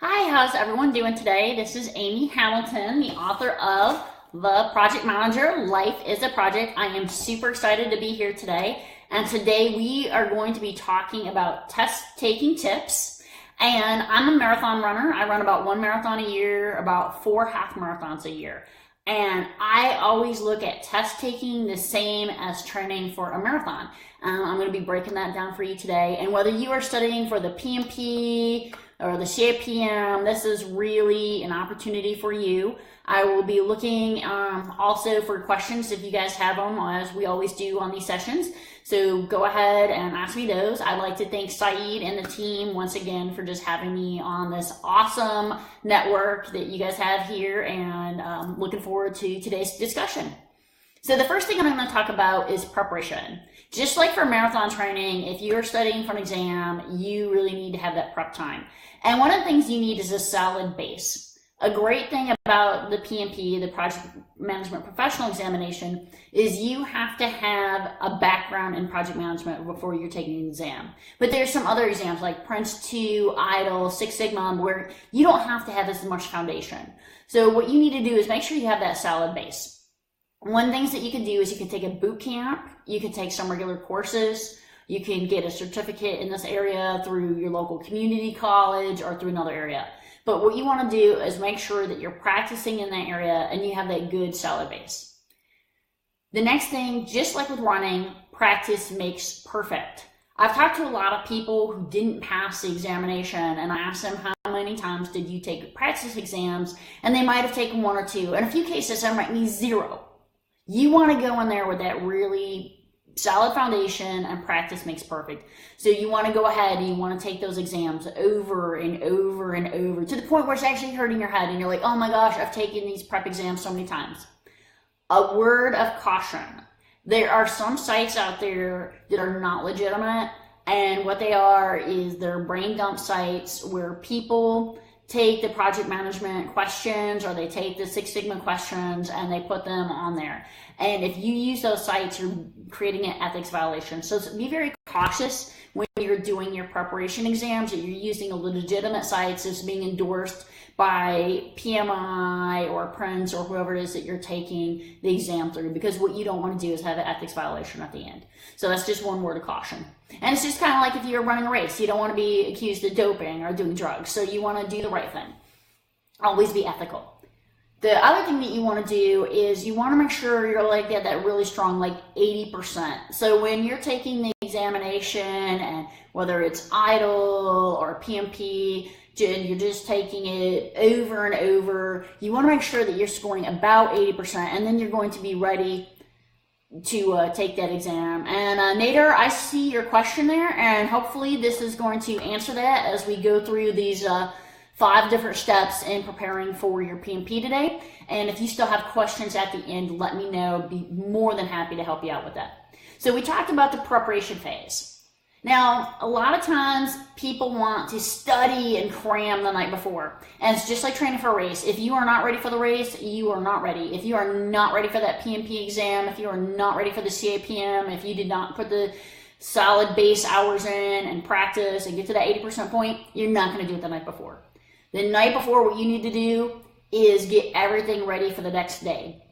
Hi, how's everyone doing today? This is Amy Hamilton, the author of The Project Manager, Life is a Project. I am super excited to be here today. And today we are going to be talking about test taking tips. And I'm a marathon runner. I run about one marathon a year, about 4 half marathons a year. And I always look at test taking the same as training for a marathon. I'm going to be breaking that down for you today. And whether you are studying for the PMP or the CAPM, this is really an opportunity for you. I will be looking also for questions if you guys have them, as we always do on these sessions. So go ahead and ask me those. I'd like to thank Saeed and the team once again for just having me on this awesome network that you guys have here, and looking forward to today's discussion. So the first thing I'm going to talk about is preparation. Just like for marathon training, if you're studying for an exam, you really need to have that prep time. And one of the things you need is a solid base. A great thing about the PMP, the Project Management Professional Examination, is you have to have a background in project management before you're taking an exam. But there's some other exams like Prince 2, EIDL, Six Sigma, where you don't have to have as much foundation. So what you need to do is make sure you have that solid base. One thing that you can do is you can take a boot camp, you can take some regular courses, you can get a certificate in this area through your local community college or through another area. But what you want to do is make sure that you're practicing in that area and you have that good solid base. The next thing, just like with running, practice makes perfect. I've talked to a lot of people who didn't pass the examination, and I asked them how many times did you take practice exams, and they might have taken 1 or 2. In a few cases, that might mean 0. You want to go in there with that really solid foundation, and practice makes perfect. So you want to go ahead and you want to take those exams over and over and over to the point where it's actually hurting your head and you're like, oh my gosh, I've taken these prep exams so many times. A word of caution. There are some sites out there that are not legitimate, and what they are is they're brain dump sites where people take the project management questions or they take the Six Sigma questions and they put them on there. And if you use those sites, you're creating an ethics violation. So be very cautious when you're doing your preparation exams that you're using a legitimate sites that's being endorsed by PMI or Prince or whoever it is that you're taking the exam through, because what you don't want to do is have an ethics violation at the end. So that's just one word of caution. And it's just kind of like if you're running a race, you don't want to be accused of doping or doing drugs. So you want to do the right thing. Always be ethical. The other thing that you want to do is you want to make sure you're like at that really strong, like 80%. So when you're taking the examination, and whether it's EIDL or PMP, you're just taking it over and over, you want to make sure that you're scoring about 80%, and then you're going to be ready to take that exam. And Nader, I see your question there, and hopefully this is going to answer that as we go through these 5 different steps in preparing for your PMP today. And if you still have questions at the end, let me know. I'd be more than happy to help you out with that. So we talked about the preparation phase. Now, a lot of times people want to study and cram the night before. And it's just like training for a race. If you are not ready for the race, you are not ready. If you are not ready for that PMP exam, if you are not ready for the CAPM, if you did not put the solid base hours in and practice and get to that 80% point, you're not going to do it the night before. The night before, what you need to do is get everything ready for the next day.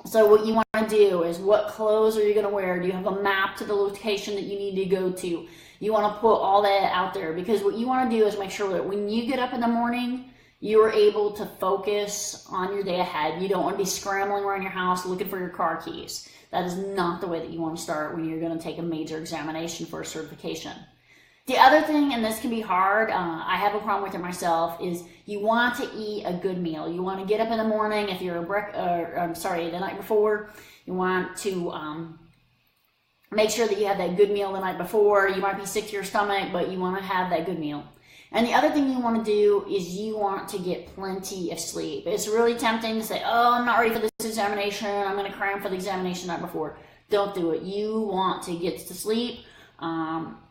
So what you want to do is, what clothes are you going to wear? Do you have a map to the location that you need to go to? You want to put all that out there, because what you want to do is make sure that when you get up in the morning, you are able to focus on your day ahead. You don't want to be scrambling around your house looking for your car keys. That is not the way that you want to start when you're going to take a major examination for a certification. The other thing, and this can be hard, I have a problem with it myself, is you want to eat a good meal. You want to get up in the morning, if you're the night before, you want to make sure that you have that good meal the night before. You might be sick to your stomach, but you want to have that good meal. And the other thing you want to do is you want to get plenty of sleep. It's really tempting to say, oh, I'm not ready for this examination, I'm going to cram for the examination the night before. Don't do it. You want to get to sleep.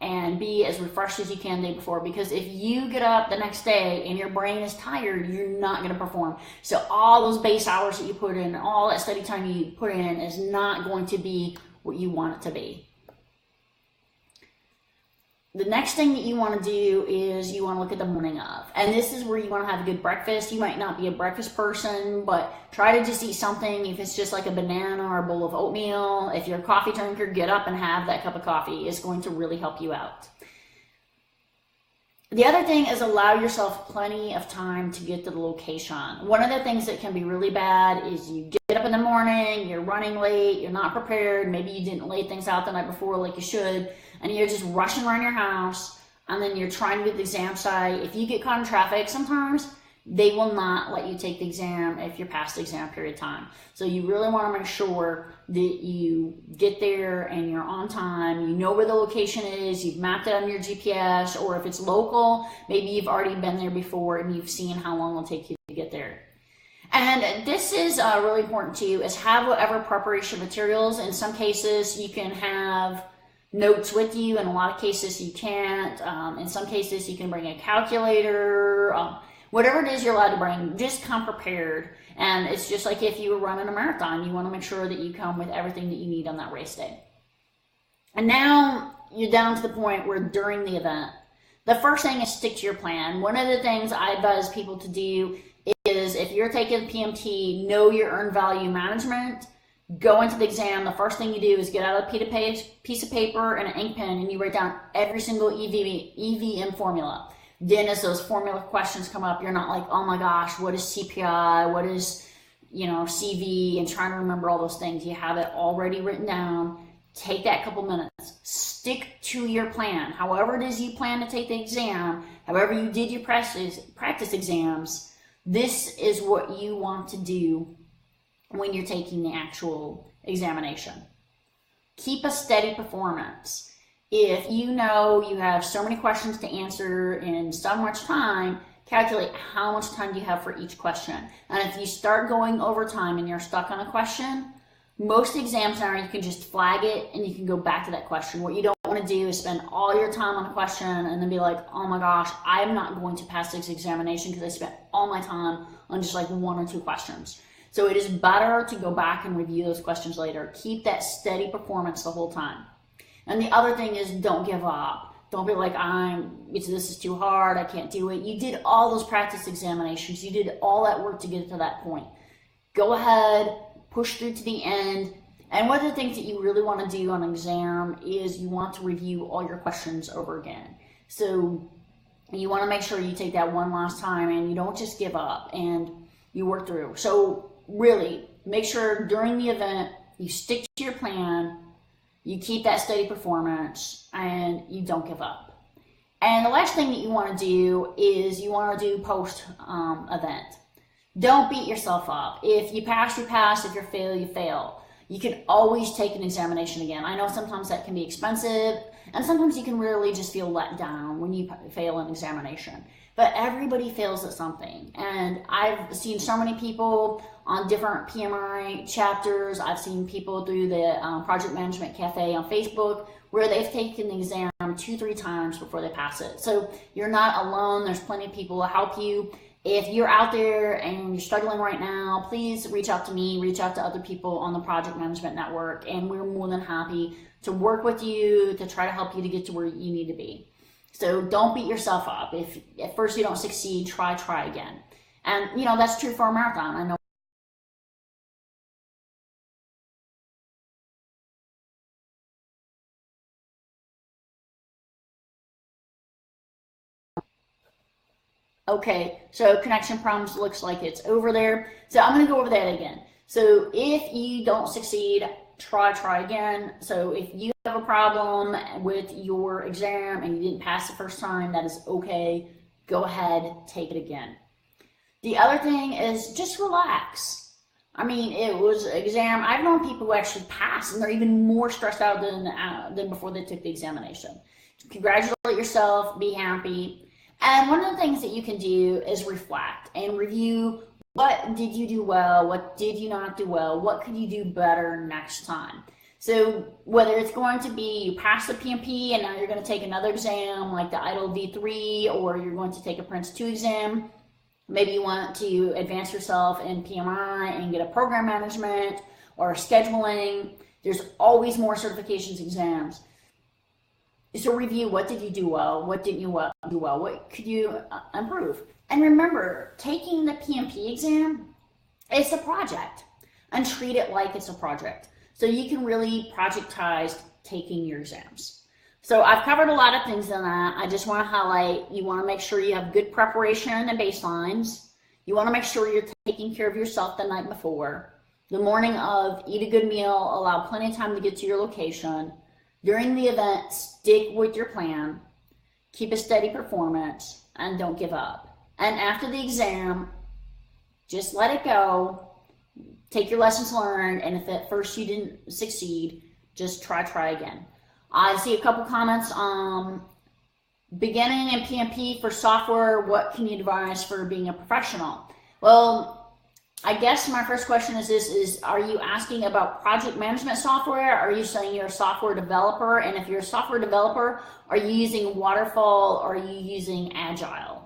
And be as refreshed as you can the day before, because if you get up the next day and your brain is tired, you're not going to perform. So all those base hours that you put in, all that study time you put in, is not going to be what you want it to be. The next thing that you want to do is you want to look at the morning of. And this is where you want to have a good breakfast. You might not be a breakfast person, but try to just eat something. If it's just like a banana or a bowl of oatmeal, if you're a coffee drinker, get up and have that cup of coffee. It's going to really help you out. The other thing is allow yourself plenty of time to get to the location. One of the things that can be really bad is you get up in the morning, you're running late, you're not prepared, maybe you didn't lay things out the night before like you should, and you're just rushing around your house, and then you're trying to get the exam site. If you get caught in traffic, sometimes they will not let you take the exam if you're past the exam period time. So you really want to make sure that you get there and you're on time, you know where the location is, you've mapped it on your GPS, or if it's local, maybe you've already been there before and you've seen how long it'll take you to get there. And this is really important too, is have whatever preparation materials. In some cases, you can have notes with you. In a lot of cases, you can't. In some cases, you can bring a calculator. Whatever it is you're allowed to bring, just come prepared. And it's just like if you were running a marathon, you want to make sure that you come with everything that you need on that race day. And now you're down to the point where during the event, the first thing is stick to your plan. One of the things I advise people to do is if you're taking PMT, know your earned value management. Go into the exam. The first thing you do is get out a piece of paper and an ink pen, and you write down every single EVM formula. Then as those formula questions come up, you're not like, oh my gosh, what is CPI? What is, CV? And trying to remember all those things. You have it already written down. Take that couple minutes. Stick to your plan. However it is you plan to take the exam, however you did your practice exams, this is what you want to do when you're taking the actual examination. Keep a steady performance. If you know you have so many questions to answer in so much time, calculate how much time do you have for each question. And if you start going over time and you're stuck on a question, most exams now you can just flag it and you can go back to that question. What you don't want to do is spend all your time on a question and then be like, oh my gosh, I'm not going to pass this examination because I spent all my time on just like one or two questions. So it is better to go back and review those questions later. Keep that steady performance the whole time. And the other thing is don't give up. Don't be like, this is too hard, I can't do it. You did all those practice examinations. You did all that work to get to that point. Go ahead, push through to the end. And one of the things that you really want to do on an exam is you want to review all your questions over again. So you want to make sure you take that one last time and you don't just give up and you work through. So really, make sure during the event you stick to your plan, you keep that steady performance, and you don't give up. And the last thing that you want to do is you want to do post-event. Don't beat yourself up. If you pass, you pass. If you fail, you fail. You can always take an examination again. I know sometimes that can be expensive, and sometimes you can really just feel let down when you fail an examination. But everybody fails at something. And I've seen so many people on different PMI chapters. I've seen people through the Project Management Cafe on Facebook where they've taken the exam 2-3 times before they pass it. So you're not alone. There's plenty of people to help you. If you're out there and you're struggling right now, please reach out to me, reach out to other people on the Project Management Network, and we're more than happy to work with you to try to help you to get to where you need to be. So don't beat yourself up. If at first you don't succeed, try again. And that's true for a marathon. I know. Okay, so connection problems looks like it's over there. So I'm going to go over that again. So if you don't succeed, try again. So if you have a problem with your exam and you didn't pass the first time, that is okay. Go ahead, take it again. The other thing is just relax. I mean, it was an exam. I've known people who actually pass and they're even more stressed out than before they took the examination. Congratulate yourself, be happy. And one of the things that you can do is reflect and review what did you do well, what did you not do well, what could you do better next time. So whether it's going to be you pass the PMP and now you're going to take another exam like the EIDL V3, or you're going to take a Prince 2 exam, maybe you want to advance yourself in PMI and get a program management or scheduling. There's always more certifications exams. just a review. What did you do well? What didn't you do well? What could you improve? And remember, taking the PMP exam is a project, and treat it like it's a project. So you can really projectize taking your exams. So I've covered a lot of things in that. I just want to highlight, you want to make sure you have good preparation and baselines. You want to make sure you're taking care of yourself the night before. The morning of, eat a good meal, allow plenty of time to get to your location. During the event, stick with your plan, keep a steady performance, and don't give up. And after the exam, just let it go. Take your lessons learned, and if at first you didn't succeed, just try again. I see a couple comments on beginning in PMP for software. What can you advise for being a professional? Well, I guess my first question is are you asking about project management software? Are you saying you're a software developer? And if you're a software developer, are you using Waterfall or are you using Agile?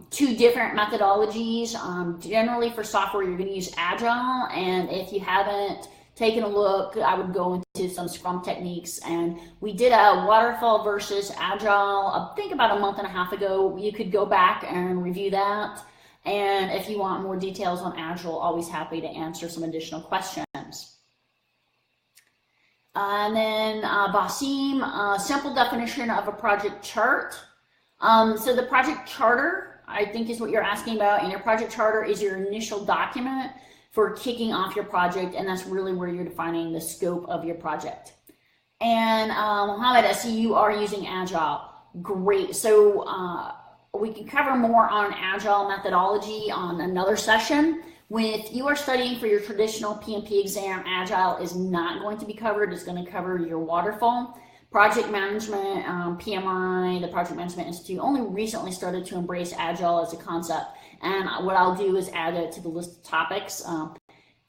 Two different methodologies. Generally for software, you're going to use Agile, and if you haven't taken a look, I would go into some Scrum techniques, and we did a Waterfall versus Agile, I think about a month and a half ago. You could go back and review that, and if you want more details on Agile, always happy to answer some additional questions. And then Basim, simple definition of a project chart. So the project charter, I think, is what you're asking about, and your project charter is your initial document for kicking off your project, and that's really where you're defining the scope of your project. And Mohammed, I see you are using Agile. Great. So we can cover more on Agile methodology on another session. If you are studying for your traditional PMP exam, Agile is not going to be covered. It's going to cover your Waterfall. Project management, PMI, the Project Management Institute, only recently started to embrace Agile as a concept. And what I'll do is add it to the list of topics.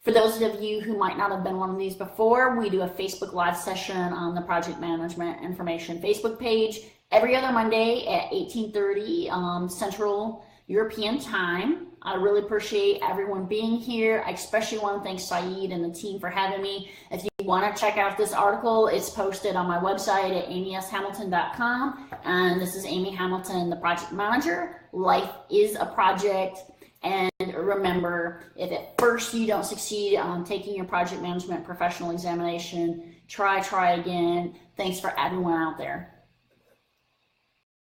For those of you who might not have been one of these before, we do a Facebook Live session on the Project Management Information Facebook page every other Monday at 18:30 Central European Time. I really appreciate everyone being here. I especially want to thank Saeed and the team for having me. If you want to check out this article, it's posted on my website at amyhamilton.com. And this is Amy Hamilton, the project manager. Life is a project. And remember, if at first you don't succeed on taking your project management professional examination, try again. Thanks for everyone out there.